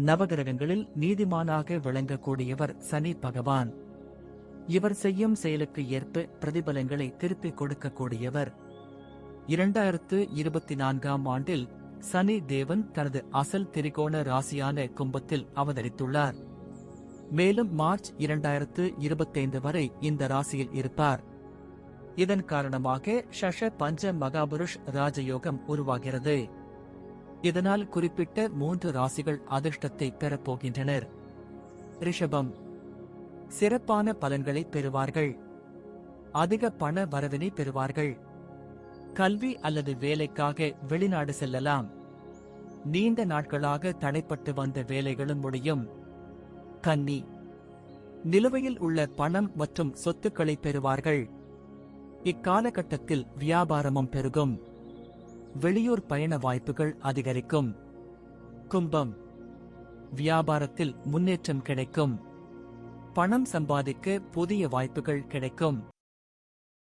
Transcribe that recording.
நவகிரகங்களில் நீதிமானாக விளங்கக்கூடியவர் சனி பகவான். இவர் செய்யும் செயலுக்கு ஏற்ப பிரதிபலங்களை திருப்பிக் கொடுக்கக்கூடியவர். 2024ஆம் ஆண்டில் சனி தேவன் தனது அசல் திரிகோண ராசியான கும்பத்தில் அவதரித்துள்ளார். மேலும் மார்ச் 2025 வரை இந்த ராசியில் இருப்பார். இதன் காரணமாக ஷஷ பஞ்ச மகாபுருஷ் ராஜயோகம் உருவாகிறது. இதனால் குறிப்பிட்ட 3 ராசிகள் அதிர்ஷ்டத்தை பெறப்போகின்றனர். ரிஷபம். சிறப்பான பலன்களை பெறுவார்கள். அதிக பண வரவினை பெறுவார்கள். கல்வி அல்லது வேலைக்காக வெளிநாடு செல்லலாம். நீண்ட நாட்களாக தடைப்பட்டு வந்த வேலைகளும் முடியும். கன்னி. நிலுவையில் உள்ள பணம் மற்றும் சொத்துக்களை பெறுவார்கள். இக்காலகட்டத்தில் வியாபாரமும் பெருகும். வெளியூர் பயண வாய்ப்புகள் அதிகரிக்கும். கும்பம். வியாபாரத்தில் முன்னேற்றம் கிடைக்கும். பணம் சம்பாதிக்க புதிய வாய்ப்புகள் கிடைக்கும்.